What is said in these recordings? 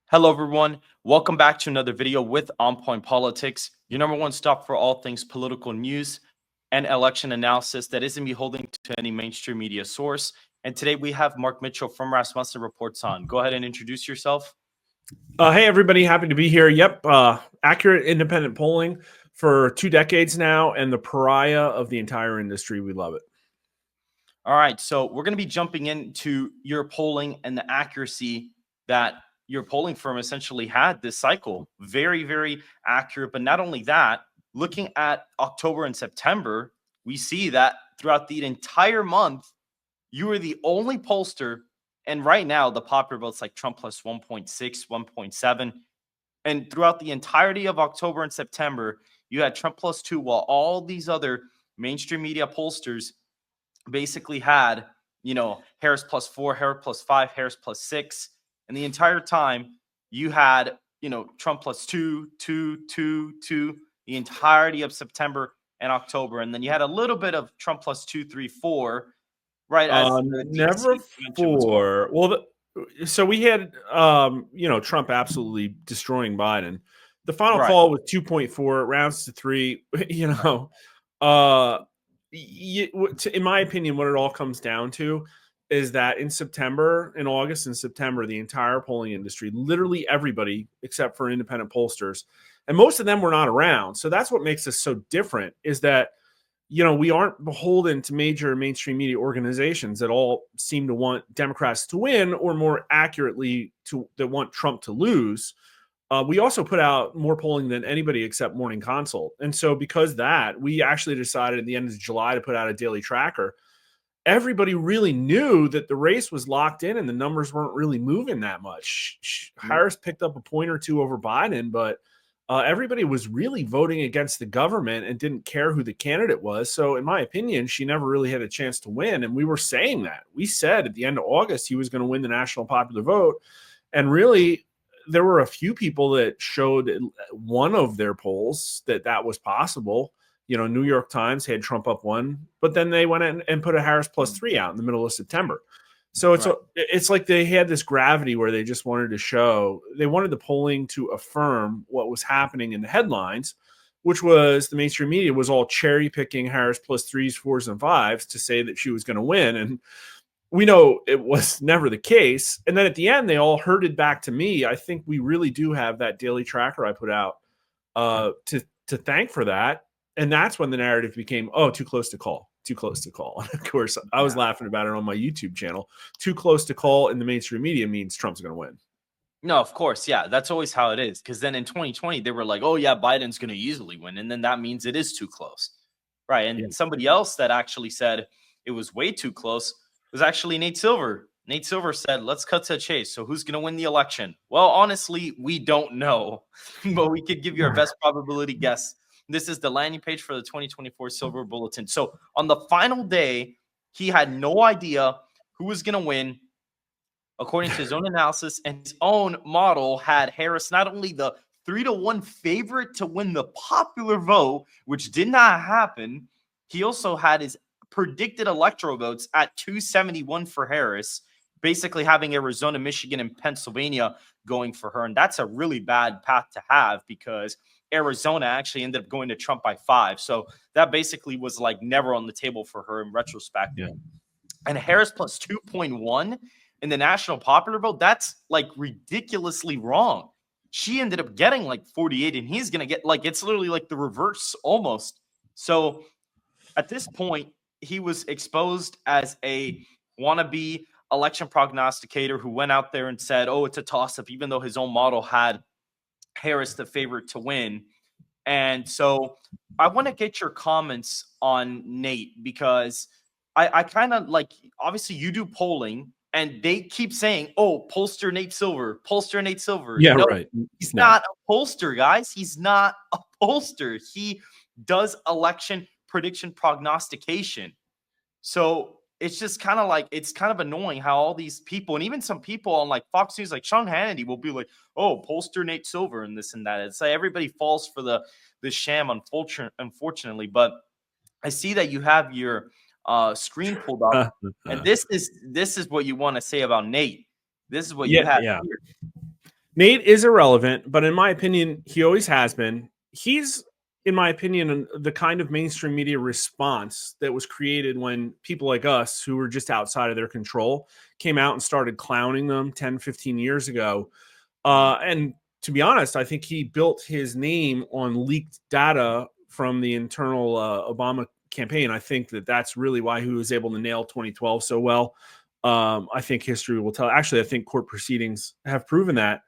Hello, everyone. Welcome back to another video with On Point Politics, your number one stop for all things political news and election analysis that isn't beholden to any mainstream media source. And today we have Mark Mitchell from Rasmussen Reports on. Go ahead and introduce yourself. Hey, everybody. Happy to be here. Yep. Accurate independent polling for 2 decades now, and the pariah of the entire industry. We love it. All right. So we're going to be jumping into your polling and the accuracy that your polling firm essentially had this cycle. Very, very accurate. But not only that, looking at October and September, we see that throughout the entire month, you were the only pollster. And right now, the popular vote's like Trump plus 1.6, 1.7. And throughout the entirety of October and September, you had Trump plus 2, while all these other mainstream media pollsters basically had, Harris plus 4, Harris plus 5, Harris plus 6. And the entire time you had, Trump plus 2, 2, 2, 2, the entirety of September and October. And then you had a little bit of Trump plus 2, 3, 4, right? As never 4. Well, so we had, Trump absolutely destroying Biden. The final call was 2.4, rounds to 3, in my opinion, what it all comes down to is that in August and September, the entire polling industry, literally everybody except for independent pollsters, and most of them were not around. So that's what makes us so different, is that, we aren't beholden to major mainstream media organizations that all seem to want Democrats to win, or more accurately, that want Trump to lose. We also put out more polling than anybody except Morning Consult. And so because that, we actually decided at the end of July to put out a daily tracker. Everybody really knew that the race was locked in and the numbers weren't really moving that much. Harris picked up a point or two over Biden, but everybody was really voting against the government and didn't care who the candidate was. So in my opinion, she never really had a chance to win. And we were saying that. We said at the end of August, he was going to win the national popular vote. And really, there were a few people that showed one of their polls that was possible. New York Times had Trump up 1, but then they went in and put a Harris plus 3 out in the middle of September. So it's like they had this gravity where they just wanted to show, they wanted the polling to affirm what was happening in the headlines, which was the mainstream media was all cherry picking Harris plus 3s, 4s, and 5s to say that she was going to win. And we know it was never the case. And then at the end, they all herded back to me. I think we really do have that daily tracker I put out to thank for that. And that's when the narrative became, too close to call. Too close to call. And of course, I was laughing about it on my YouTube channel. Too close to call in the mainstream media means Trump's going to win. No, of course. Yeah, that's always how it is. Because then in 2020, they were like, oh, yeah, Biden's going to easily win. And then that means it is too close. Right. And somebody else that actually said it was way too close was actually Nate Silver. Nate Silver said, let's cut to the chase. So who's going to win the election? Well, honestly, we don't know, but we could give you our best probability guess. This is the landing page for the 2024 Silver Bulletin. So on the final day, he had no idea who was going to win. According to his own analysis and his own model, had Harris not only the 3-1 favorite to win the popular vote, which did not happen, he also had his predicted electoral votes at 271 for Harris, basically having Arizona, Michigan, and Pennsylvania going for her. And that's a really bad path to have, because Arizona actually ended up going to Trump by 5. So that basically was like never on the table for her in retrospect. Yeah. And Harris plus 2.1 in the national popular vote, that's like ridiculously wrong. She ended up getting like 48, and he's going to get it's literally like the reverse almost. So at this point, he was exposed as a wannabe election prognosticator who went out there and said, it's a toss-up, even though his own model had Harris the favorite to win. And so I want to get your comments on Nate, because I kind of obviously you do polling and they keep saying, pollster Nate Silver, pollster Nate Silver. Yeah, right. He's not a pollster, guys. He's not a pollster. He does election prediction prognostication. So it's just kind of it's kind of annoying how all these people, and even some people on Fox News, like Sean Hannity, will be like, pollster Nate Silver and this and that. It's like everybody falls for the sham, unfortunately. But I see that you have your screen pulled up, and this is what you want to say about Nate. This is what you have here. Nate is irrelevant, but in my opinion, he always has been. He's, in my opinion, the kind of mainstream media response that was created when people like us, who were just outside of their control, came out and started clowning them 10, 15 years ago. And to be honest, I think he built his name on leaked data from the internal Obama campaign. I think that's really why he was able to nail 2012 so well. I think history will tell. Actually, I think court proceedings have proven that.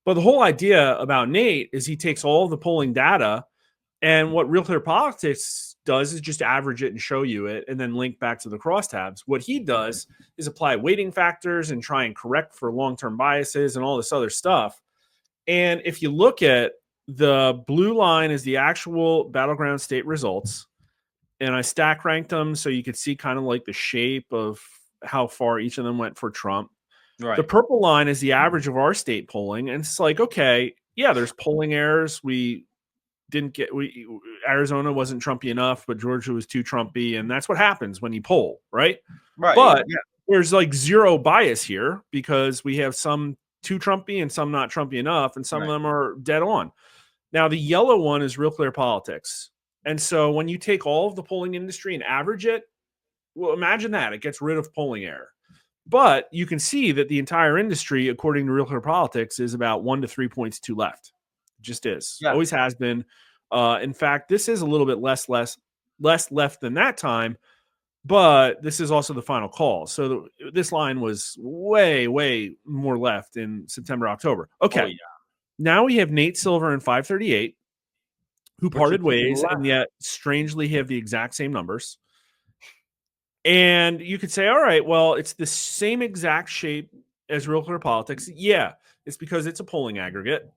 But the whole idea about Nate is he takes all the polling data, and what Real Clear Politics does is just average it and show you it and then link back to the crosstabs. What he does is apply weighting factors and try and correct for long-term biases and all this other stuff. And if you look at the blue line is the actual battleground state results, and I stack ranked them so you could see kind of like the shape of how far each of them went for Trump. Right. The purple line is the average of our state polling. And it's like, okay, yeah, there's polling errors. Arizona wasn't Trumpy enough, but Georgia was too Trumpy. And that's what happens when you poll, right? Right. But there's like zero bias here because we have some too Trumpy and some not Trumpy enough. And some of them are dead on. Now, the yellow one is Real Clear Politics. And so when you take all of the polling industry and average it, well, imagine that. It gets rid of polling error. But you can see that the entire industry, according to Real Clear Politics, is about 1 to 3 points to left. It just is. Yeah. Always has been. In fact, this is a little bit less left than that time, but this is also the final call. So this line was way, way more left in September, October. Okay. Oh, yeah. Now we have Nate Silver and 538, who parted ways, and yet strangely have the exact same numbers. And you could say, all right, well, it's the same exact shape as Real Clear Politics. Yeah, it's because it's a polling aggregate.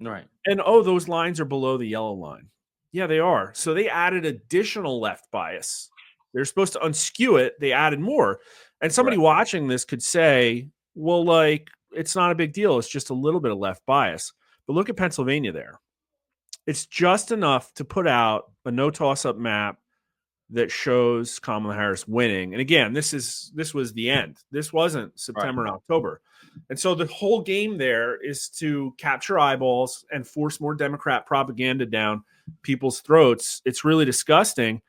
Right. And, those lines are below the yellow line. Yeah, they are. So they added additional left bias. They're supposed to unskew it. They added more. And somebody watching this could say, well, like, it's not a big deal. It's just a little bit of left bias. But look at Pennsylvania there. It's just enough to put out a no toss-up map that shows Kamala Harris winning. And again, this was the end. This wasn't September and October. And so the whole game there is to capture eyeballs and force more Democrat propaganda down people's throats. It's really disgusting.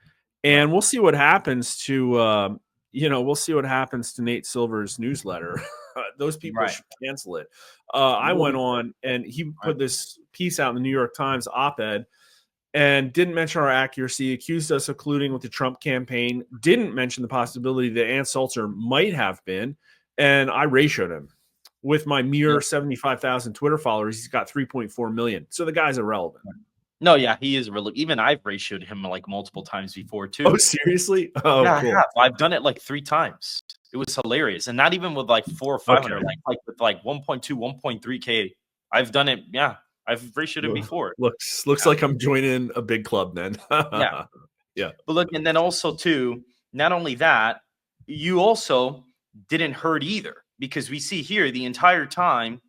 And we'll see what happens to, we'll see what happens to Nate Silver's newsletter. Those people should cancel it. I went on and he put this piece out in the New York Times op-ed and didn't mention our accuracy, accused us of colluding with the Trump campaign, didn't mention the possibility that Ann Salter might have been, and I ratioed him. With my mere 75,000 Twitter followers, he's got 3.4 million. So the guy's irrelevant. No, yeah, he is really. Even I've ratioed him like multiple times before, too. Oh, seriously? Oh, yeah, cool. I have. I've done it like 3 times. It was hilarious. And not even with like 400 or 500, like with like 1.2, 1.3K. I've done it, I've ratioed it before. Looks like I'm joining a big club then. Yeah. Yeah. But look, and then also too, not only that, you also didn't hurt either, because we see here the entire time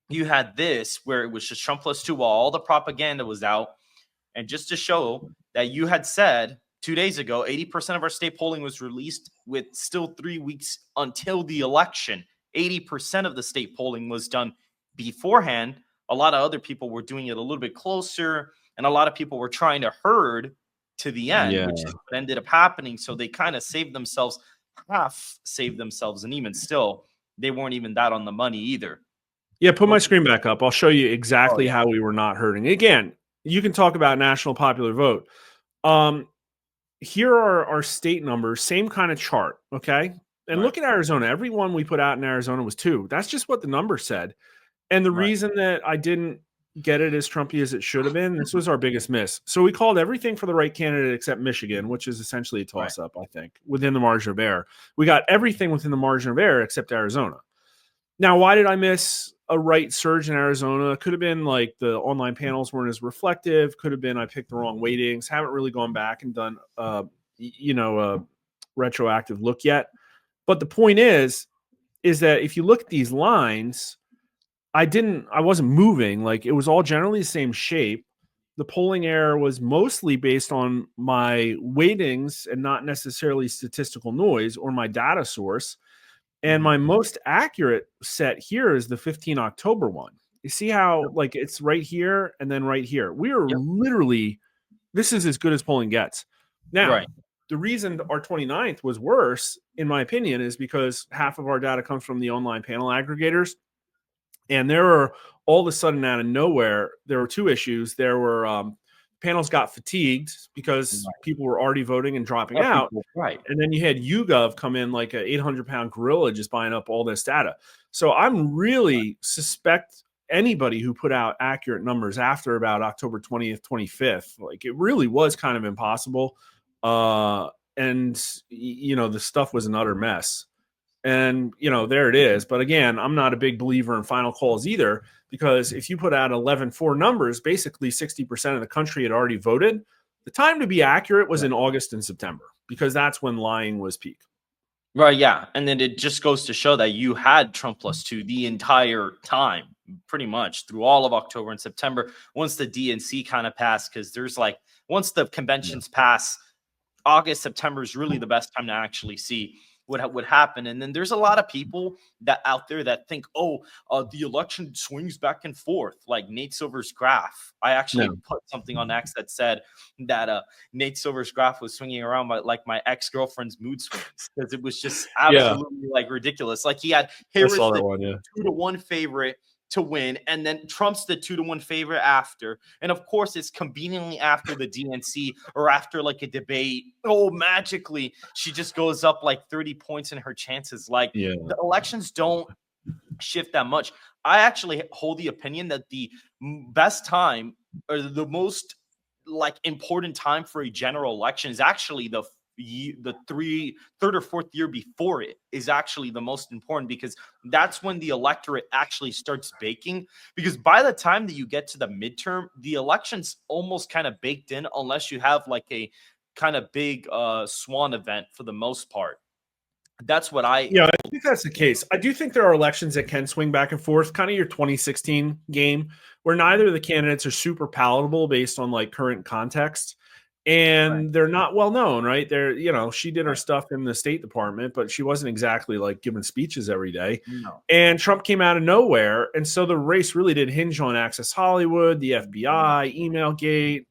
you had this where it was just Trump plus 2 while all the propaganda was out. And just to show that you had said 2 days ago, 80% of our state polling was released with still 3 weeks until the election. 80% of the state polling was done beforehand. A lot of other people were doing it a little bit closer, and a lot of people were trying to herd to the end, which is what ended up happening. So they kind of saved themselves, and even still, they weren't even that on the money either. Yeah, put my screen back up. I'll show you exactly how we were not hurting. Again, you can talk about national popular vote. Here are our state numbers, same kind of chart, okay? And look at Arizona. Every one we put out in Arizona was 2. That's just what the number said. And the reason that I didn't get it as Trumpy as it should have been, this was our biggest miss. So we called everything for the right candidate except Michigan, which is essentially a toss-up, I think, within the margin of error. We got everything within the margin of error except Arizona. Now, why did I miss a right surge in Arizona? It could have been like the online panels weren't as reflective. Could have been I picked the wrong weightings. Haven't really gone back and done, a retroactive look yet. But the point is that if you look at these lines, I wasn't moving. Like, it was all generally the same shape. The polling error was mostly based on my weightings and not necessarily statistical noise or my data source. And my most accurate set here is the 15 October one. You see how like it's right here and then right here. We are literally, this is as good as polling gets. Now, the reason our 29th was worse, in my opinion, is because half of our data comes from the online panel aggregators. And there were all of a sudden out of nowhere, there were two issues. There were panels got fatigued because people were already voting and dropping out. And then you had YouGov come in like an 800-pound gorilla just buying up all this data. So I'm really suspect anybody who put out accurate numbers after about October 20th, 25th, like it really was kind of impossible. And, you know, the stuff was an utter mess. And, you know, there it is. But again, I'm not a big believer in final calls either, because if you put out 11-4 numbers, basically 60% of the country had already voted. The time to be accurate was in August and September, because that's when lying was peak. Right. Yeah. And then it just goes to show that you had Trump +2 the entire time, pretty much through all of October and September. Once the DNC kind of passed, because there's like, once the conventions pass, August, September is really the best time to actually see what would happen. And then there's a lot of people that out there that think, the election swings back and forth, like Nate Silver's graph. I actually put something on X that said that Nate Silver's graph was swinging around like my ex-girlfriend's mood swings, because it was just absolutely like ridiculous. Like he had Harris the 2-1 favorite to win, and then Trump's the 2-1 favorite after. And of course, it's conveniently after the DNC or after like a debate. Magically, she just goes up like 30 points in her chances. Like the elections don't shift that much. I actually hold the opinion that the best time, or the most like important time for a general election, is actually the third or fourth year before it is actually the most important, because that's when the electorate actually starts baking. Because by the time that you get to the midterm, the election's almost kind of baked in, unless you have like a kind of big swan event for the most part. That's what I think that's the case. I do think there are elections that can swing back and forth, kind of your 2016 game, where neither of the candidates are super palatable based on like current context. And they're not well known, right? They're, you know, she did her stuff in the State Department, but she wasn't exactly like giving speeches every day. And Trump came out of nowhere. And so the race really did hinge on Access Hollywood, the FBI, Emailgate,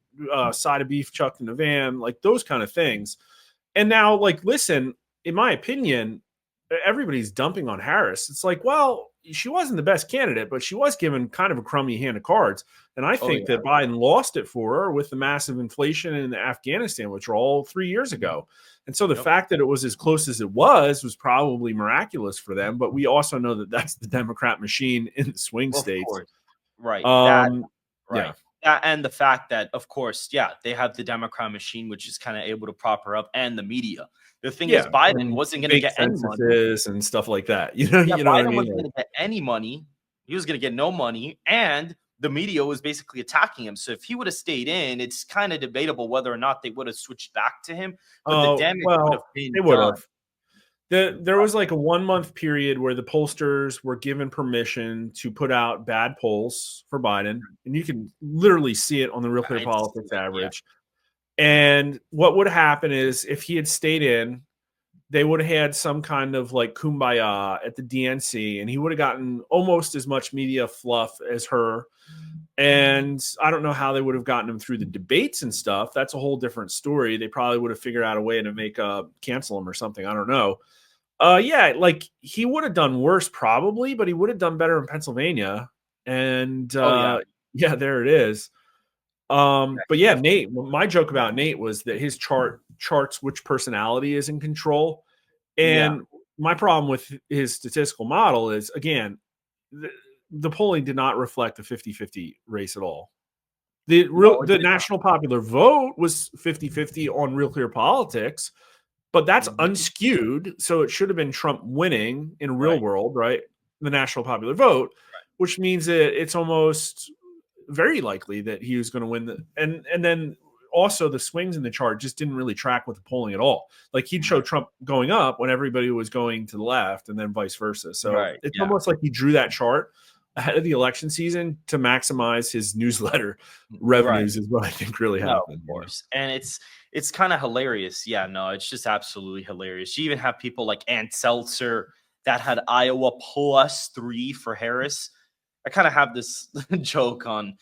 side of beef chucked in the van, like those kind of things. And now, like, listen, in my opinion, everybody's dumping on Harris. It's like, well, she wasn't the best candidate, but she was given kind of a crummy hand of cards. And I think that Biden lost it for her with the massive inflation in the Afghanistan withdrawal 3 years ago. And so the fact that it was as close as it was probably miraculous for them. But we also know that that's the Democrat machine in the swing states. Right. And the fact that, of course, they have the Democrat machine, which is kind of able to prop her up, and the media. The thing is, Biden wasn't going to get any money and stuff like that. You know Biden what I mean? wasn't going to get any money. He was going to get no money, and the media was basically attacking him. So if he would have stayed in, it's kind of debatable whether or not they would have switched back to him. But the damage would have been done. There was like a 1 month period where the pollsters were given permission to put out bad polls for Biden, and you can literally see it on the Real Clear Politics average. And what would happen is, if he had stayed in, they would have had some kind of like kumbaya at the DNC, and he would have gotten almost as much media fluff as her. And I don't know how they would have gotten him through the debates and stuff. That's a whole different story. They probably would have figured out a way to make cancel him or something. I don't know. Like he would have done worse probably, but he would have done better in Pennsylvania. And there it is. But yeah, Nate, my joke about Nate was that his charts which personality is in control. And my problem with his statistical model is, again, the polling did not reflect a 50-50 race at all. The national popular vote was 50-50 on Real Clear Politics, but that's unskewed. So it should have been Trump winning in real world, right? The national popular vote, which means that it's almost very likely that he was going to win and then also the swings in the chart just didn't really track with the polling at all. Like he'd show Trump going up when everybody was going to the left, and then vice versa. So it's almost like he drew that chart ahead of the election season to maximize his newsletter revenues is what I think really happened. Of course. And it's kind of hilarious. Yeah, no, it's just absolutely hilarious. You even have people like Ant Seltzer that had Iowa +3 for Harris. I kind of have this joke on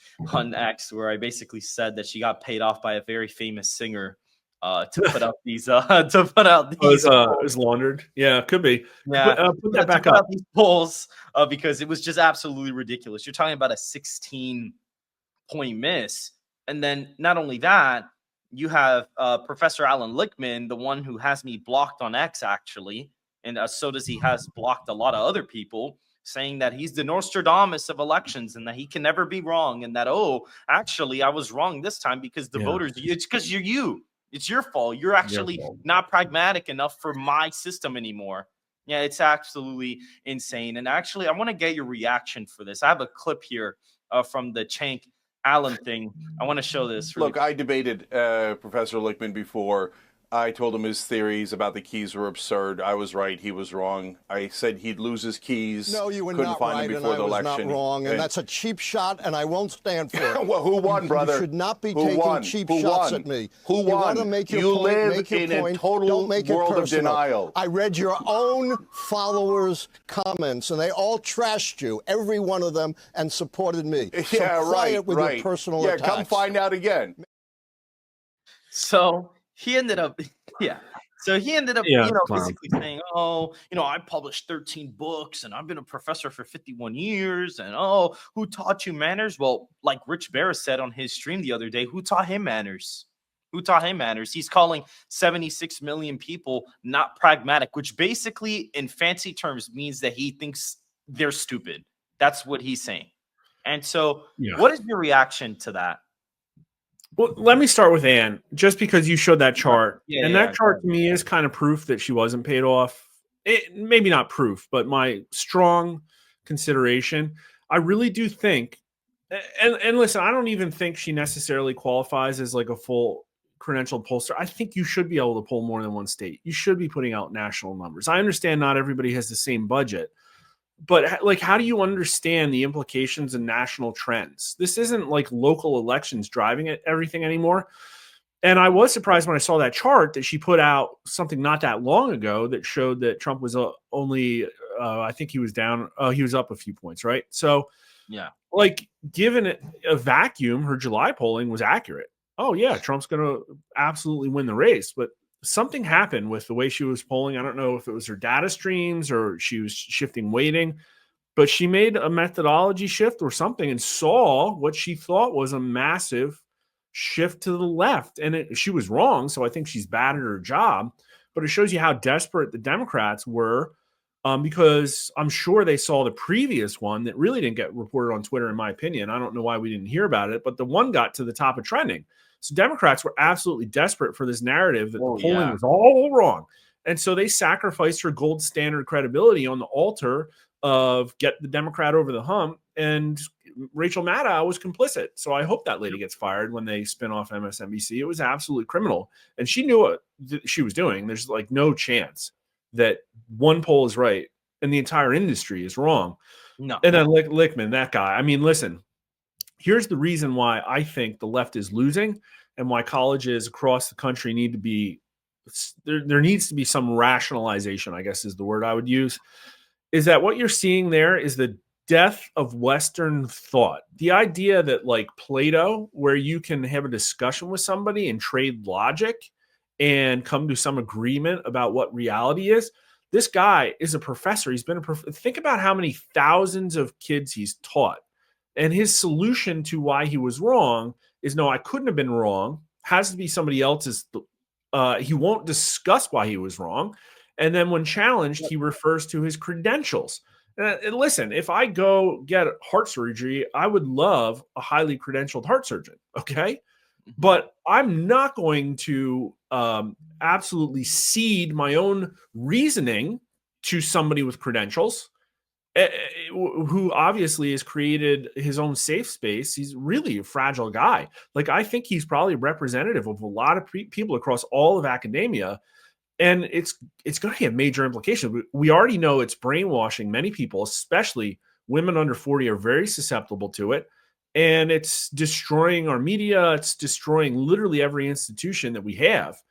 X where I basically said that she got paid off by a very famous singer to put out these to put out these it was laundered. Yeah, could be. yeah Put that back to put up. out these polls because it was just absolutely ridiculous. You're talking about a 16-point miss, and then not only that, you have Professor Allan Lichtman, the one who has me blocked on X actually, and so does he has blocked a lot of other people, saying that he's the Nostradamus of elections and that he can never be wrong, and that, oh, actually, I was wrong this time because the voters, it's because you're you. It's your fault. You're actually not pragmatic enough for my system anymore. Yeah, it's absolutely insane. And actually, I want to get your reaction for this. I have a clip here from the Chank Allan thing. I want to show this. Look, I debated Professor Lichtman before. I told him his theories about the keys were absurd. I was right. He was wrong. I said he'd lose his keys. No, you were couldn't not find right, them and before I the was election. not wrong, and that's a cheap shot, and I won't stand for it. Well, who won, brother? You should not be who taking won? cheap who shots won? at me. Who won? You want to make your you point, live make your in point. a total Don't make it world of personal. denial. I read your own followers' comments, and they all trashed you, every one of them, and supported me. So Yeah, quiet with your personal attacks. come find out again. So he ended up, basically saying, oh, I published 13 books and I've been a professor for 51 years. And, oh, who taught you manners? Well, like Rich Barris said on his stream the other day, who taught him manners? Who taught him manners? He's calling 76 million people not pragmatic, which basically in fancy terms means that he thinks they're stupid. That's what he's saying. And so what is your reaction to that? Well, let me start with Ann, just because you showed that chart. That chart to me is kind of proof that she wasn't paid off. Maybe not proof, but my strong consideration. I really do think, and listen, I don't even think she necessarily qualifies as like a full credentialed pollster. I think you should be able to poll more than one state. You should be putting out national numbers. I understand not everybody has the same budget, but like, how do you understand the implications and national trends? This isn't like local elections driving everything anymore. And I was surprised when I saw that chart that she put out something not that long ago that showed that Trump was only, I think he was down, he was up a few points, right? So, like, given a vacuum, her July polling was accurate. Oh, yeah, Trump's going to absolutely win the race. But something happened with the way she was polling. I don't know if it was her data streams or she was shifting weighting, but she made a methodology shift or something and saw what she thought was a massive shift to the left. And she was wrong. So I think she's bad at her job, but it shows you how desperate the Democrats were because I'm sure they saw the previous one that really didn't get reported on Twitter, in my opinion. I don't know why we didn't hear about it, but the one got to the top of trending. So Democrats were absolutely desperate for this narrative that the polling was all wrong. And so they sacrificed her gold standard credibility on the altar of get the Democrat over the hump. And Rachel Maddow was complicit. So I hope that lady gets fired when they spin off MSNBC. It was absolutely criminal. And she knew what she was doing. There's like no chance that one poll is right and the entire industry is wrong. No. And then Lichtman, that guy. I mean, listen. Here's the reason why I think the left is losing and why colleges across the country need to be there needs to be some rationalization, I guess is the word I would use, is that what you're seeing there is the death of Western thought. The idea that like Plato, where you can have a discussion with somebody and trade logic and come to some agreement about what reality is. This guy is a professor. He's been think about how many thousands of kids he's taught. And his solution to why he was wrong is, no, I couldn't have been wrong. Has to be somebody else's. He won't discuss why he was wrong. And then when challenged, he refers to his credentials. And listen, if I go get heart surgery, I would love a highly credentialed heart surgeon. Okay. But I'm not going to absolutely cede my own reasoning to somebody with credentials who obviously has created his own safe space. He's really a fragile guy. Like, I think he's probably representative of a lot of people across all of academia. And it's going to have major implications. We already know it's brainwashing many people, especially women under 40 are very susceptible to it. And it's destroying our media. It's destroying literally every institution that we have.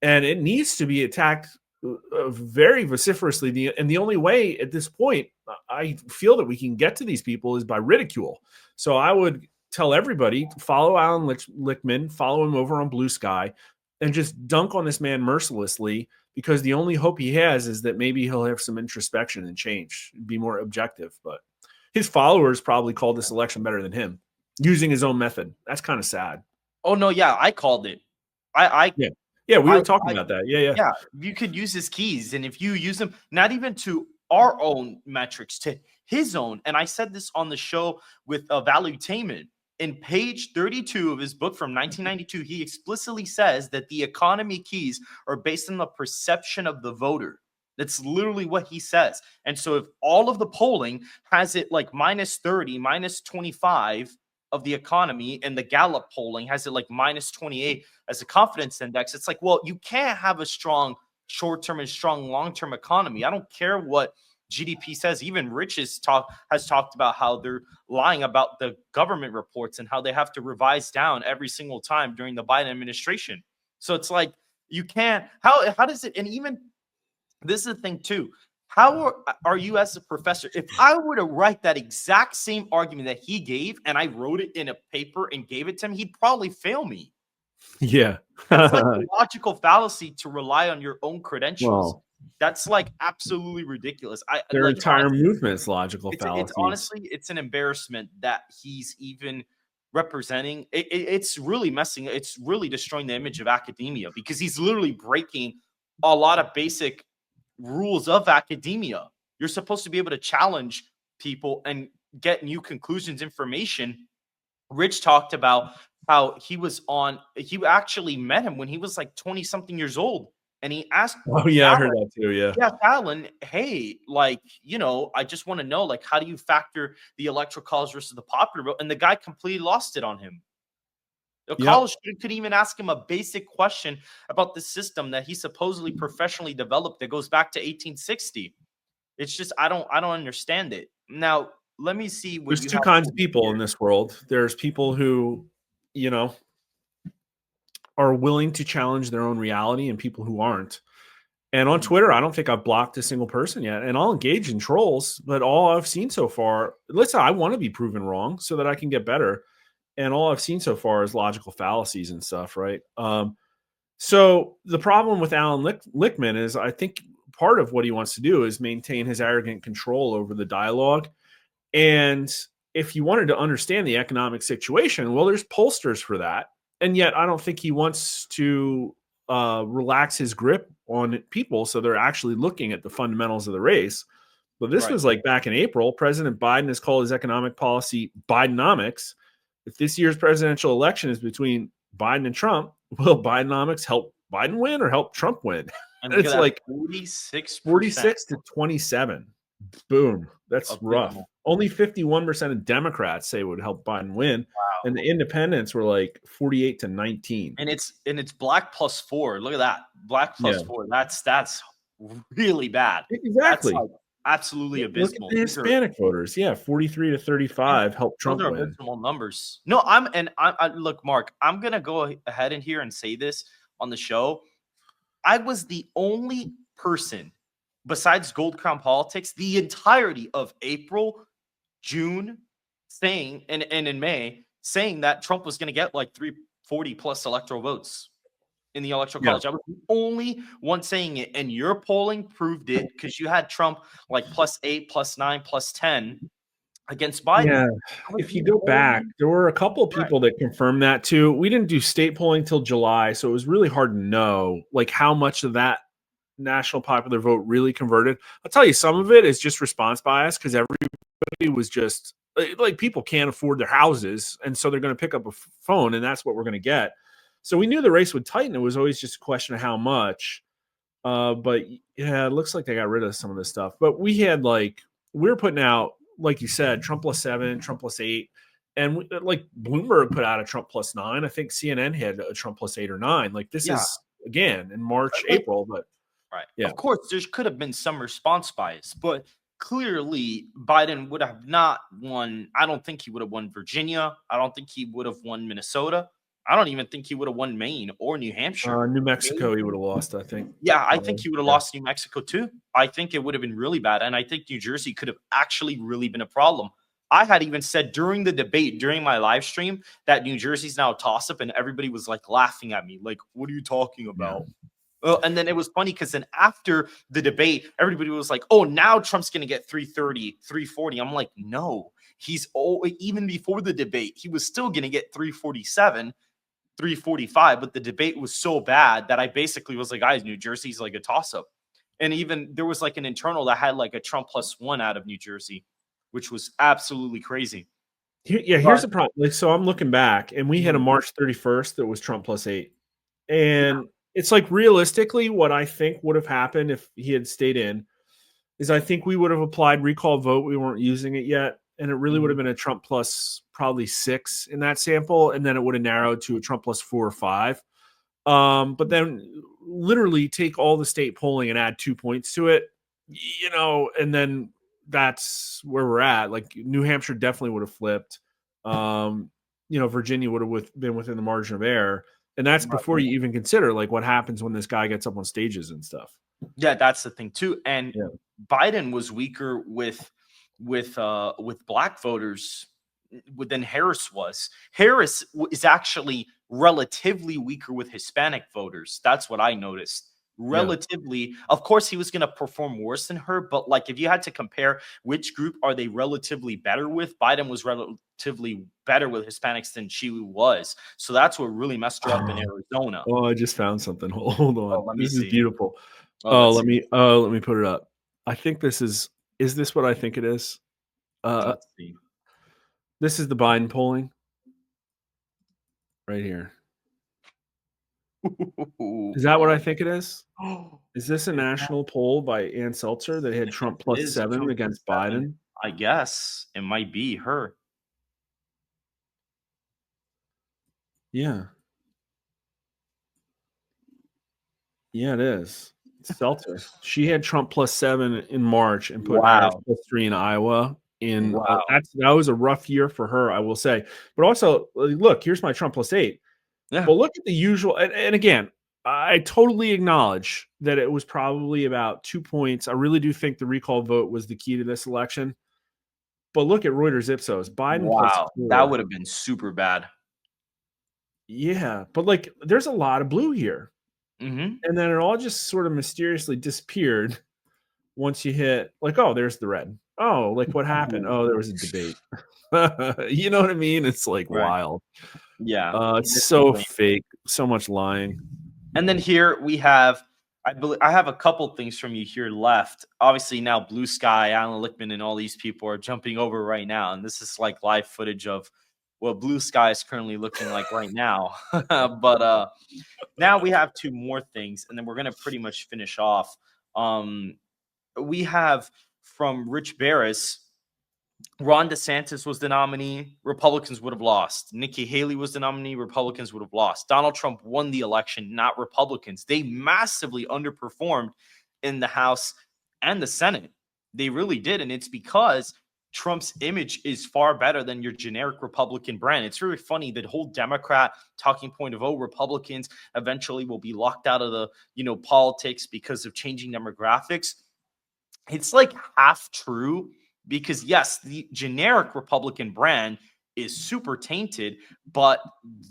And it needs to be attacked very vociferously. And the only way at this point I feel that we can get to these people is by ridicule. So I would tell everybody to follow Allan Lichtman, follow him over on Blue Sky, and just dunk on this man mercilessly, because the only hope he has is that maybe he'll have some introspection and change, be more objective. But his followers probably called this election better than him, using his own method. That's kind of sad. Oh no, yeah, I called it. Yeah, we were talking about that. Yeah. You could use his keys, and if you use them, not even to our own metrics, to his own. And I said this on the show with Valuetainment. In page 32 of his book from 1992, he explicitly says that the economy keys are based on the perception of the voter. That's literally what he says. And so if all of the polling has it like minus 30, minus 25 of the economy, and the Gallup polling has it like minus 28 as a confidence index, it's like, well, you can't have a strong short-term and strong long-term economy. I don't care what GDP says. Even Rich has talked about how they're lying about the government reports and how they have to revise down every single time during the Biden administration. So it's like, you can't, how does it, and even this is the thing too, how are you as a professor, if I were to write that exact same argument that he gave and I wrote it in a paper and gave it to him, he'd probably fail me. Yeah. It's like a logical fallacy to rely on your own credentials. Well, that's like absolutely ridiculous. Their like, entire honestly, movement's logical fallacies. It's an embarrassment that he's even representing. It's really it's really destroying the image of academia, because he's literally breaking a lot of basic rules of academia. You're supposed to be able to challenge people and get new conclusions, information. Rich talked about how he actually met him when he was like 20 something years old. And he asked, oh yeah, Allan, I heard that too. Yeah, Allan, hey, like, I just want to know, like, how do you factor the electoral college versus the popular vote? And the guy completely lost it on him. The college student could even ask him a basic question about the system that he supposedly professionally developed that goes back to 1860. It's just, I don't understand it. Now, let me see. There's two kinds of people in this world. There's people who, are willing to challenge their own reality, and people who aren't. And on Twitter, I don't think I've blocked a single person yet. And I'll engage in trolls, but all I've seen so far, listen, I want to be proven wrong so that I can get better. And all I've seen so far is logical fallacies and stuff, right? So the problem with Allan Lichtman is, I think part of what he wants to do is maintain his arrogant control over the dialogue. And if you wanted to understand the economic situation, well, there's pollsters for that. And yet I don't think he wants to relax his grip on people, so they're actually looking at the fundamentals of the race. But this was like back in April. President Biden has called his economic policy Bidenomics. If this year's presidential election is between Biden and Trump, will Bidenomics help Biden win or help Trump win? And it's like 46 to 27. Boom. That's rough. Only 51% of Democrats say it would help Biden win. Wow. And the independents were like 48 to 19. And it's black plus 4. Look at that. Black plus 4. That's really bad. Exactly. That's like absolutely abysmal. Look at the Hispanic voters. Yeah, 43 to 35 helped Trump win. Abysmal numbers. No, look, Mark, I'm gonna go ahead in here and say this on the show. I was the only person besides Gold Crown Politics the entirety of April, June, saying and in May saying that Trump was going to get like 340 plus electoral votes in the electoral college. I was the only one saying it, and your polling proved it, because you had Trump like +8, +9, +10 against Biden. Yeah. If you go back, there were a couple of people that confirmed that too. We didn't do state polling till July, so it was really hard to know like how much of that national popular vote really converted. I'll tell you, some of it is just response bias, because everybody was just like, people can't afford their houses, and so they're going to pick up a phone, and that's what we're going to get. So we knew the race would tighten. It was always just a question of how much. But yeah, it looks like they got rid of some of this stuff. But we were putting out, like you said, Trump +7, Trump +8. And like Bloomberg put out a Trump +9. I think CNN had a Trump +8 or 9. Like this is, again, in March, April. But of course, there could have been some response bias, but clearly Biden would have not won. I don't think he would have won Virginia. I don't think he would have won Minnesota. I don't even think he would have won Maine or New Hampshire. New Mexico, he would have lost, I think. Yeah, I think he would have lost New Mexico too. I think it would have been really bad. And I think New Jersey could have actually really been a problem. I had even said during the debate, during my live stream, that New Jersey's now a toss-up, and everybody was like laughing at me. Like, what are you talking about? And then it was funny because then after the debate, everybody was like, oh, now Trump's going to get 330, 340. I'm like, no, even before the debate, he was still going to get 347, 345. But the debate was so bad that I basically was like, guys, New Jersey's like a toss-up. And even there was like an internal that had like a Trump +1 out of New Jersey, which was absolutely crazy. Here's the problem. Like, so I'm looking back, and we had a March 31st that was Trump +8. And it's like realistically what I think would have happened if he had stayed in is I think we would have applied recall vote. We weren't using it yet. And it really would have been a Trump plus probably 6 in that sample. And then it would have narrowed to a Trump +4 or 5. But then literally take all the state polling and add 2 points to it, and then that's where we're at. Like New Hampshire definitely would have flipped. Virginia would have been within the margin of error. And that's before you even consider like what happens when this guy gets up on stages and stuff. Yeah, that's the thing too. And Biden was weaker with black voters than Harris was. Harris is actually relatively weaker with Hispanic voters. That's what I noticed. Relatively, of course, he was going to perform worse than her, but like if you had to compare which group are they relatively better with, Biden was relatively better with Hispanics than she was. So that's what really messed her up in Arizona. Oh, I just found something. Hold on. This is beautiful. Let me put it up. I think this is this what I think it is? Let's see. This is the Biden polling right here. Is that what I think it is? Is this a national poll by Ann Seltzer that had Trump +7 against Biden? I guess it might be her. Yeah. Yeah, it is. Seltzer. She had Trump +7 in March and put Harris +3 in Iowa. That was a rough year for her, I will say. But also, look, here's my Trump +8. Yeah. Well, look at the usual. And again, I totally acknowledge that it was probably about 2 points. I really do think the recall vote was the key to this election. But look at Reuters Ipsos. Biden +4. That would have been super bad. Yeah, but like there's a lot of blue here. Mm-hmm. And then it all just sort of mysteriously disappeared once you hit like, oh, there's the red. Oh, like what happened? Oh, there was a debate. You know what I mean? It's like wild. Yeah. It's so fake. So much lying. And then here we have, I have a couple things from you here left. Obviously now Blue Sky, Allan Lichtman, and all these people are jumping over right now. And this is like live footage of what Blue Sky is currently looking like right now. But now we have 2 more things, and then we're going to pretty much finish off. We have from Rich Barris, Ron DeSantis was the nominee. Republicans would have lost. Nikki Haley was the nominee. Republicans would have lost. Donald Trump won the election, not Republicans. They massively underperformed in the House and the Senate. They really did. And it's because Trump's image is far better than your generic Republican brand. It's really funny. The whole Democrat talking point of, Republicans eventually will be locked out of the, politics because of changing demographics. It's like half true. Because yes, the generic Republican brand is super tainted, but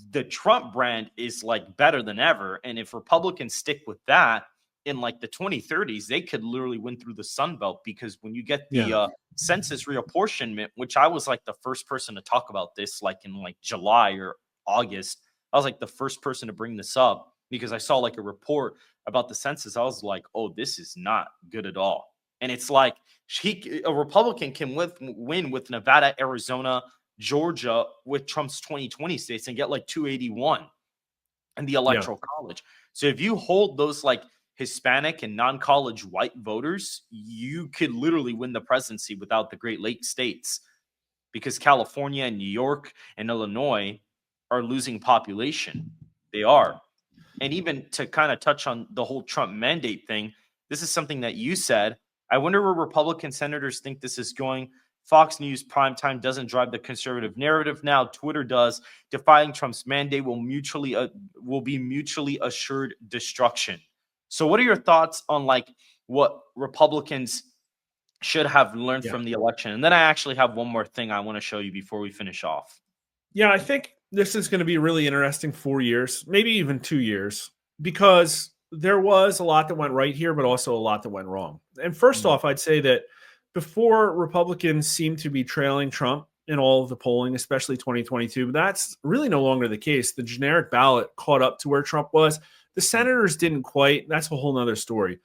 the Trump brand is like better than ever. And if Republicans stick with that in like the 2030s, they could literally win through the Sun Belt, because when you get the census reapportionment, which I was like the first person to talk about this, like in like July or August, I was like the first person to bring this up because I saw like a report about the census. I was like, oh, this is not good at all. And it's like a Republican can win with Nevada, Arizona, Georgia with Trump's 2020 states and get like 281 in the Electoral College. So if you hold those like Hispanic and non-college white voters, you could literally win the presidency without the Great Lakes states, because California and New York and Illinois are losing population. They are. And even to kind of touch on the whole Trump mandate thing, this is something that you said. I wonder where Republican senators think this is going. Fox News primetime doesn't drive the conservative narrative now. Twitter does. Defying Trump's mandate will be mutually assured destruction. So what are your thoughts on like what Republicans should have learned from the election? And then I actually have one more thing I want to show you before we finish off. Yeah, I think this is going to be a really interesting 4 years, maybe even 2 years, because there was a lot that went right here, but also a lot that went wrong. And first off, I'd say that before, Republicans seemed to be trailing Trump in all of the polling, especially 2022, but that's really no longer the case. The generic ballot caught up to where Trump was. The senators didn't quite. That's a whole nother story.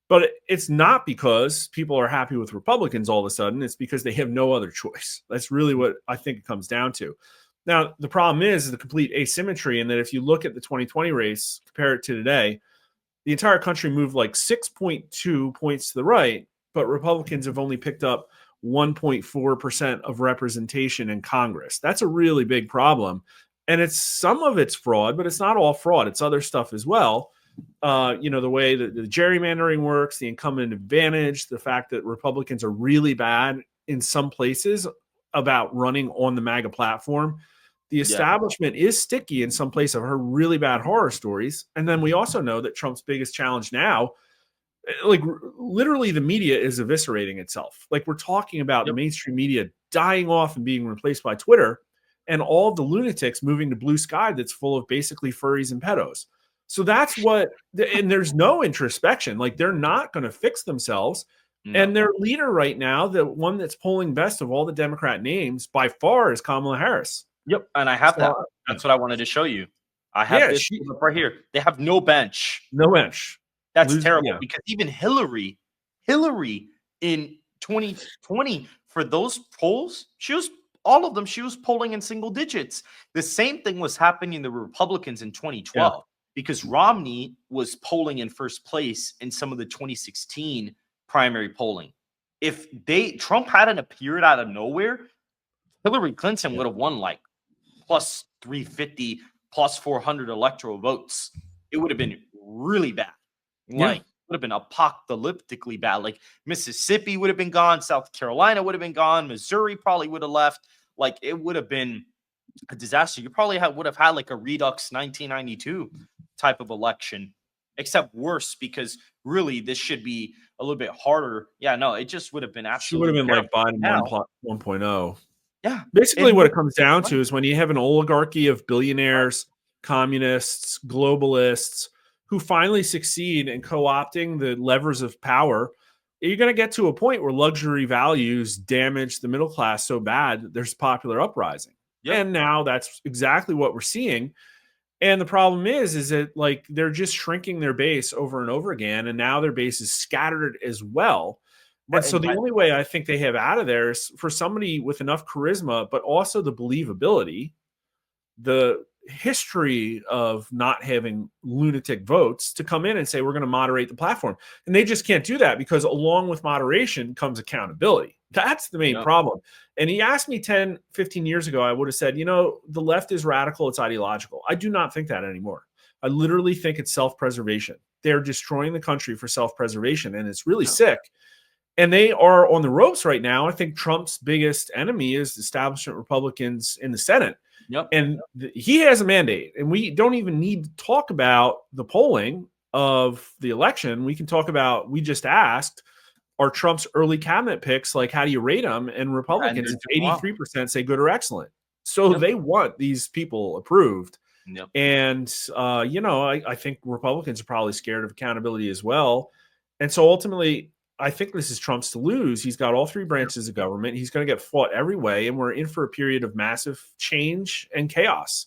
But it's not because people are happy with Republicans all of a sudden. It's because they have no other choice. That's really what I think it comes down to. Now, the problem is the complete asymmetry in that if you look at the 2020 race, compare it to today, the entire country moved like 6.2 points to the right, but Republicans have only picked up 1.4% of representation in Congress. That's a really big problem. And some of it's fraud, but it's not all fraud. It's other stuff as well. The way that the gerrymandering works, the incumbent advantage, the fact that Republicans are really bad in some places about running on the MAGA platform. The establishment is sticky in some places. I've heard really bad horror stories. And then we also know that Trump's biggest challenge now, like literally the media is eviscerating itself. Like we're talking about the mainstream media dying off and being replaced by Twitter and all of the lunatics moving to blue sky that's full of basically furries and pedos. So that's and there's no introspection. Like they're not going to fix themselves. No. And their leader right now, the one that's polling best of all the Democrat names by far is Kamala Harris. Yep. And I have that. That's what I wanted to show you. I have this right here. They have no bench. No bench. That's terrible because even Hillary in 2020 for those polls, all of them, she was polling in single digits. The same thing was happening in the Republicans in 2012 because Romney was polling in first place in some of the 2016 primary polling. If Trump hadn't appeared out of nowhere, Hillary Clinton would have won like plus 350, plus 400 electoral votes. It would have been really bad. Like, would have been apocalyptically bad. Like, Mississippi would have been gone. South Carolina would have been gone. Missouri probably would have left. Like, it would have been a disaster. You probably would have had like a Redux 1992 type of election, except worse because really this should be a little bit harder. Yeah, no, it just would have been absolutely. She would have been like Biden 1.0. Yeah. Basically, what it comes down to is when you have an oligarchy of billionaires, communists, globalists who finally succeed in co-opting the levers of power, you're going to get to a point where luxury values damage the middle class so bad that there's popular uprising. Yep. And now that's exactly what we're seeing. And the problem is that like they're just shrinking their base over and over again. And now their base is scattered as well. And so the only way I think they have out of there is for somebody with enough charisma, but also the believability, the history of not having lunatic votes to come in and say, we're going to moderate the platform. And they just can't do that because along with moderation comes accountability. That's the main problem. And he asked me 10, 15 years ago, I would have said, the left is radical. It's ideological. I do not think that anymore. I literally think it's self-preservation. They're destroying the country for self-preservation. And it's really sick. And they are on the ropes right now. I think Trump's biggest enemy is establishment Republicans in the Senate. Yep. And he has a mandate. And we don't even need to talk about the polling of the election. We can talk about, we just asked, are Trump's early cabinet picks, like how do you rate them? And Republicans, 83% say good or excellent. So they want these people approved. Yep. And, I think Republicans are probably scared of accountability as well. And so ultimately, I think this is Trump's to lose. He's got all three branches of government. He's going to get fought every way, and we're in for a period of massive change and chaos.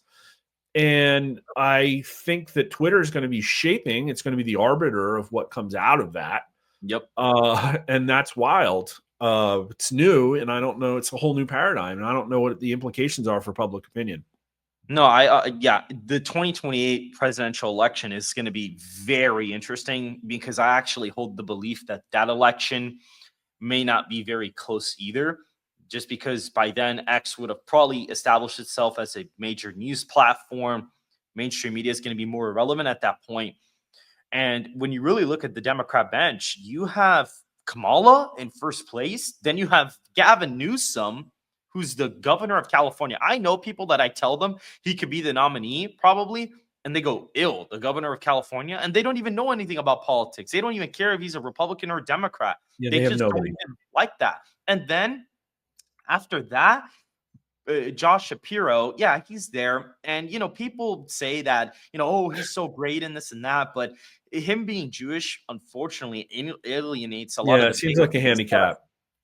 And I think that Twitter is going to be shaping. It's going to be the arbiter of what comes out of that. Yep. And that's wild. It's new, and I don't know. It's a whole new paradigm, and I don't know what the implications are for public opinion. No, the 2028 presidential election is going to be very interesting because I actually hold the belief that election may not be very close either, just because by then X would have probably established itself as a major news platform. Mainstream media is going to be more irrelevant at that point. And when you really look at the Democrat bench, you have Kamala in first place, then you have Gavin Newsom, who's the governor of California. I know people that I tell them he could be the nominee probably, and they go, "Ill, the governor of California," and they don't even know anything about politics. They don't even care if he's a Republican or a Democrat. Yeah, They they have just don't nobody. even like that. And then after that, Josh Shapiro, yeah, he's there. And, people say that, oh, he's so great in this and that. But him being Jewish, unfortunately, alienates a lot Yeah, of it the seems base. like a handicap.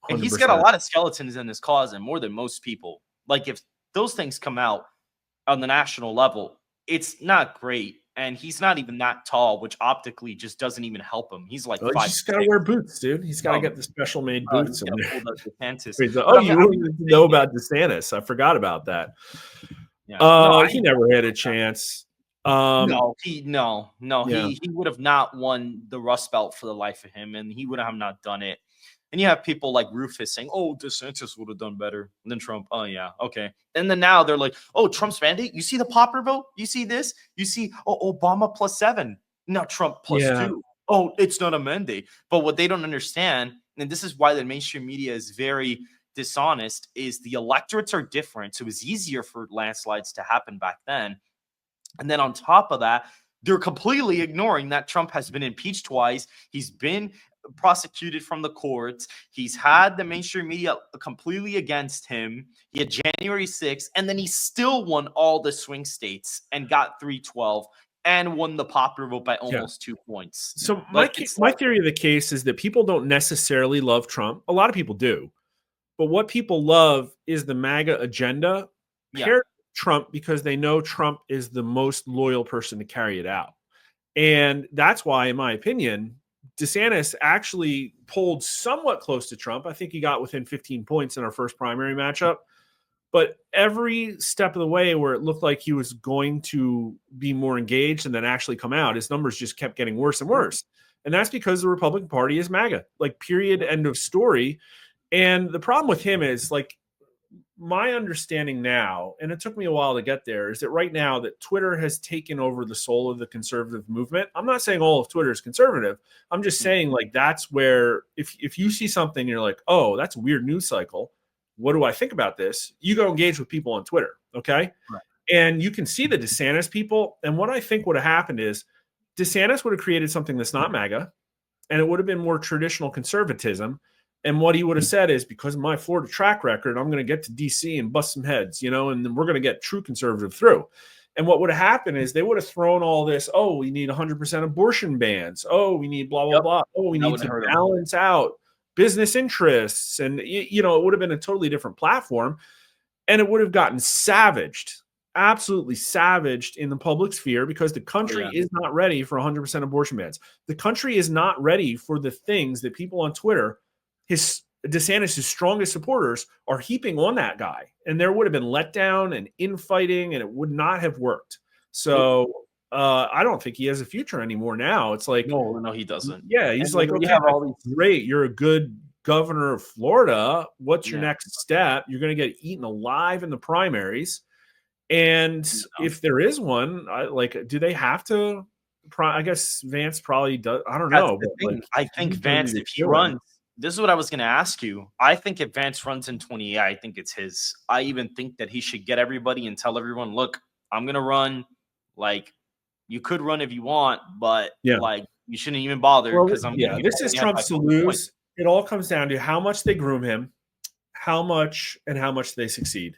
100%. And he's got a lot of skeletons in his closet, more than most people. Like, if those things come out on the national level, it's not great. And he's not even that tall, which optically just doesn't even help him. He's like Well, 5'6". he's just got to wear boots, dude. He's got to get the special made boots. He's in gonna there. pull the DeSantis. He's like, But oh, you wouldn't know about DeSantis. I forgot about that. Yeah. No, He never had a chance. No, Yeah. he would have not won the Rust Belt for the life of him, and he would have not done it. And you have people like Rufus saying, "Oh, DeSantis would have done better than Trump." Oh yeah, okay. And then now they're like, "Oh, Trump's mandate. You see the popular vote? You see this? You see, Obama +7, not Trump +2. Oh, it's not a mandate." But what they don't understand, and this is why the mainstream media is very dishonest, is the electorates are different. So it was easier for landslides to happen back then. And then on top of that, they're completely ignoring that Trump has been impeached twice. He's been prosecuted from the courts. He's had the mainstream media completely against him. He had January 6th, and then he still won all the swing states and got 312 and won the popular vote by almost 2 points. So my theory of the case is that people don't necessarily love Trump. A lot of people do. But what people love is the MAGA agenda paired with Trump because they know Trump is the most loyal person to carry it out. And that's why, in my opinion, DeSantis actually polled somewhat close to Trump. I think he got within 15 points in our first primary matchup. But every step of the way where it looked like he was going to be more engaged and then actually come out, his numbers just kept getting worse and worse. And that's because the Republican Party is MAGA, like period, end of story. And the problem with him is, like, my understanding now, and it took me a while to get there, is that right now that Twitter has taken over the soul of the conservative movement. I'm not saying all of Twitter is conservative. I'm just saying, like, that's where if you see something and you're like, oh, that's a weird news cycle, what do I think about this? You go engage with people on Twitter, okay? Right. And you can see the DeSantis people. And what I think would have happened is DeSantis would have created something that's not MAGA, and it would have been more traditional conservatism. And what he would have said is, because of my Florida track record, I'm going to get to D.C. and bust some heads, and then we're going to get true conservative through. And what would have happened is they would have thrown all this, oh, we need 100% abortion bans. Oh, we need blah, blah, blah. Oh, we need to balance out business interests. And, it would have been a totally different platform. And it would have gotten savaged, absolutely savaged in the public sphere, because the country is not ready for 100% abortion bans. The country is not ready for the things that people on Twitter, DeSantis' strongest supporters, are heaping on that guy. And there would have been letdown and infighting, and it would not have worked. So I don't think he has a future anymore now. It's like, no, he doesn't. Yeah, he's like, okay, great. You're a good governor of Florida. What's your next step? You're going to get eaten alive in the primaries. And if there is one, do they have to? I guess Vance probably does. I don't know. But I think Vance, if he runs, this is what I was going to ask you. I think if Vance runs in 28, I think it's his. I even think that he should get everybody and tell everyone, look, I'm going to run. Like, you could run if you want, but like, you shouldn't even bother, because this is Trump's to lose. It all comes down to how much they groom him, how much they succeed.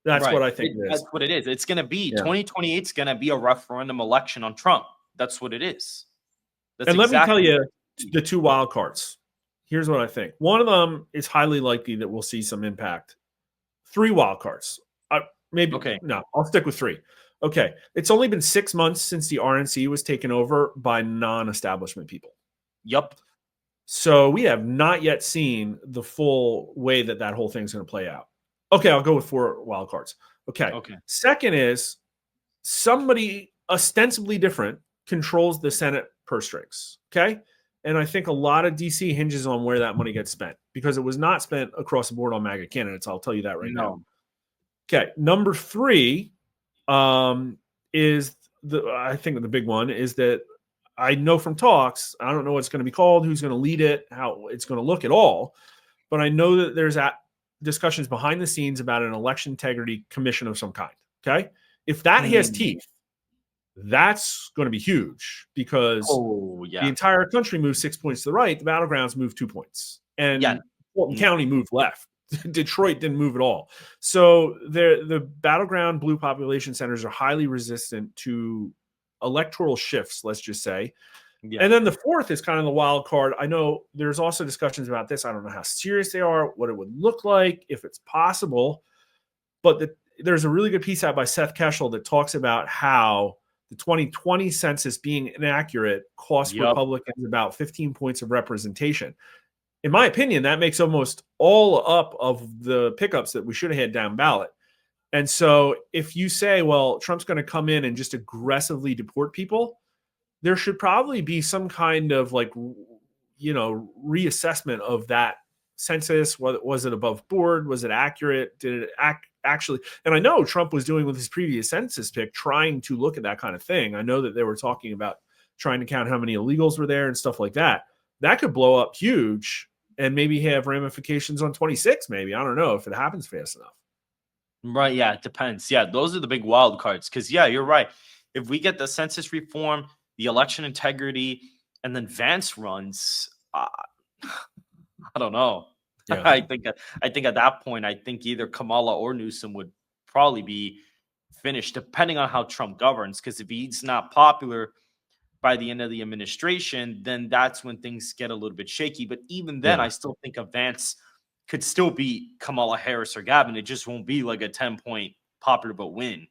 That's what I think it is. That's what it is. It's going to be 2028 is going to be a referendum election on Trump. That's what it is. And let me tell you the two wild cards. Here's what I think. One of them is highly likely that we'll see some impact. 3 wild cards. Maybe. Okay. No, I'll stick with 3. Okay. It's only been 6 months since the RNC was taken over by non-establishment people. Yep. So we have not yet seen the full way that whole thing's going to play out. Okay, I'll go with 4 wild cards. Okay. Second is somebody ostensibly different controls the Senate purse strings. Okay. And I think a lot of DC hinges on where that money gets spent, because it was not spent across the board on MAGA candidates. I'll tell you that right now. Okay. Number 3 is I think the big one is that I know from talks, I don't know what it's going to be called, who's going to lead it, how it's going to look at all. but I know that there's discussions behind the scenes about an election integrity commission of some kind. Okay. If that has teeth, that's going to be huge because the entire country moves 6 points to the right. The battlegrounds move 2 points, and Fulton County moved left. Detroit didn't move at all. So the battleground blue population centers are highly resistant to electoral shifts, let's just say. Yeah. And then the fourth is kind of the wild card. I know there's also discussions about this. I don't know how serious they are, what it would look like, if it's possible. But there's a really good piece out by Seth Keshel that talks about how the 2020 census being inaccurate cost Republicans about 15 points of representation. In my opinion, that makes almost all up of the pickups that we should have had down ballot. And so if you say, well, Trump's going to come in and just aggressively deport people, there should probably be some kind of reassessment of that census. Was it above board? Was it accurate? Did it actually? And I know Trump was doing with his previous census pick, trying to look at that kind of thing. I know that they were talking about trying to count how many illegals were there and stuff like that. That could blow up huge and maybe have ramifications on 26, maybe. I don't know if it happens fast enough. Right. Yeah, it depends. Yeah, those are the big wild cards. Because, yeah, you're right. If we get the census reform, the election integrity, and then Vance runs, I don't know. Yeah. I think at that point, I think either Kamala or Newsom would probably be finished, depending on how Trump governs. Because if he's not popular by the end of the administration, then that's when things get a little bit shaky. But even then, I still think a Vance could still beat Kamala Harris or Gavin. It just won't be like a 10-point popular vote win.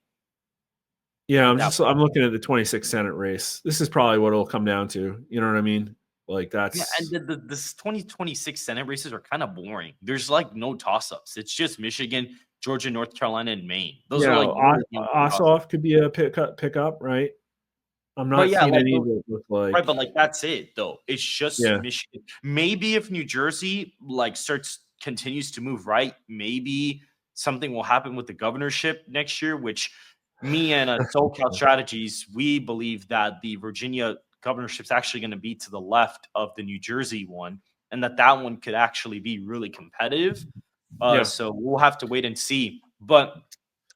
Yeah, I'm looking at the 26th Senate race. This is probably what it'll come down to. You know what I mean? Like that's and the 2026 Senate races are kind of boring. There's like no toss-ups. It's just Michigan, Georgia, North Carolina, and Maine. Those are like Ossoff could be a pickup, right? I'm not seeing any that look like right, but like that's it though. It's just Michigan. Maybe if New Jersey continues to move right, maybe something will happen with the governorship next year, which me and SoCal Strategies, we believe that the Virginia governorship is actually going to be to the left of the New Jersey one, and that one could actually be really competitive. So we'll have to wait and see. But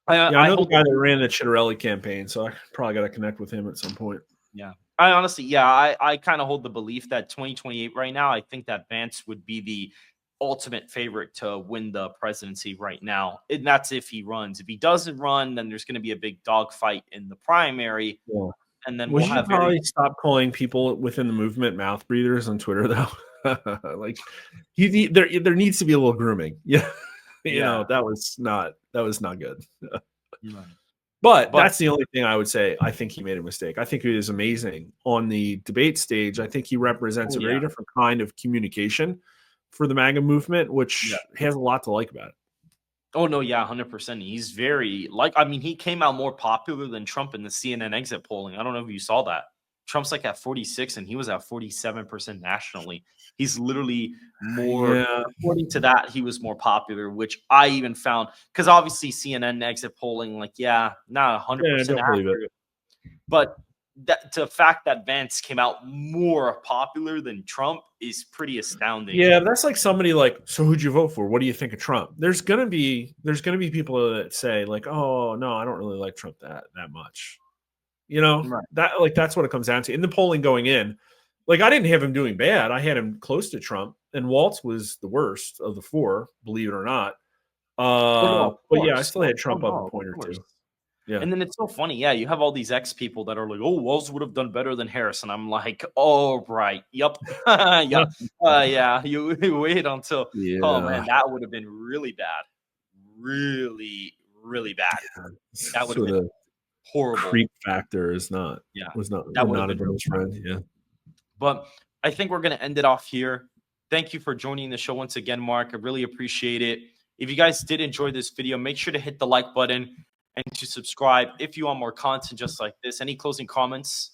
I know the guy that ran the Chitterelli campaign, so I probably got to connect with him at some point. Yeah. I honestly, I kind of hold the belief that 2028 right now, I think that Vance would be the ultimate favorite to win the presidency right now. And that's if he runs. If he doesn't run, then there's going to be a big dogfight in the primary. Yeah. And then we'll have probably stop calling people within the movement mouth breathers on Twitter, though. Like there needs to be a little grooming. Yeah. You know, that was not good. But that's the only thing I would say. I think he made a mistake. I think he is amazing on the debate stage. I think he represents a very different kind of communication for the MAGA movement, which has a lot to like about it. Oh, no, yeah, 100%. He's very, he came out more popular than Trump in the CNN exit polling. I don't know if you saw that. Trump's like at 46 and he was at 47% nationally. He's literally more, according to that, he was more popular, which I even found, because obviously CNN exit polling, not 100% accurate. But the fact that Vance came out more popular than Trump is pretty astounding. Yeah, that's like somebody so who'd you vote for? What do you think of Trump? There's gonna be people that say oh no, I don't really like Trump that much. You know, that's what it comes down to. In the polling going in, I didn't have him doing bad. I had him close to Trump, and Waltz was the worst of the four, believe it or not. But yeah, I still had Trump up a point or two. Yeah. And then it's so funny. Yeah, you have all these ex people that are like, oh, Walz would have done better than Harris. And I'm like, oh, right. Yep. Yeah. You wait until, oh, man, that would have been really bad. Really, really bad. That would have been horrible. Creep factor was not a good friend. Yeah. But I think we're going to end it off here. Thank you for joining the show once again, Mark. I really appreciate it. If you guys did enjoy this video, make sure to hit the like button and to subscribe if you want more content just like this. Any closing comments?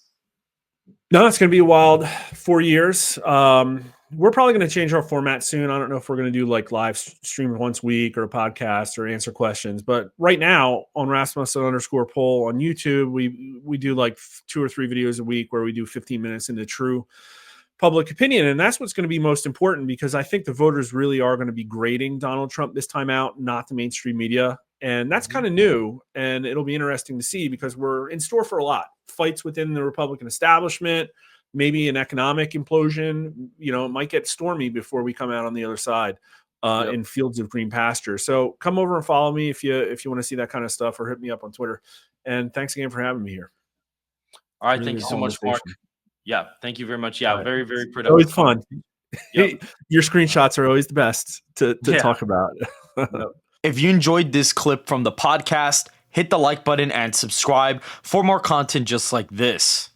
No, it's going to be a wild 4 years. We're probably going to change our format soon. I don't know if we're going to do live stream once a week or a podcast or answer questions. But right now on Rasmussen_poll on YouTube, we do 2 or 3 videos a week where we do 15 minutes into true public opinion. And that's what's going to be most important, because I think the voters really are going to be grading Donald Trump this time out, not the mainstream media. And that's kind of new. And it'll be interesting to see, because we're in store for a lot. Fights within the Republican establishment, maybe an economic implosion. You know, it might get stormy before we come out on the other side in fields of green pasture. So come over and follow me if you want to see that kind of stuff, or hit me up on Twitter. And thanks again for having me here. All right. Really, thank you so much, Mark. Yeah. Thank you very much. Yeah. Right. Very, very productive. Always fun. Yep. Your screenshots are always the best to talk about. If you enjoyed this clip from the podcast, hit the like button and subscribe for more content just like this.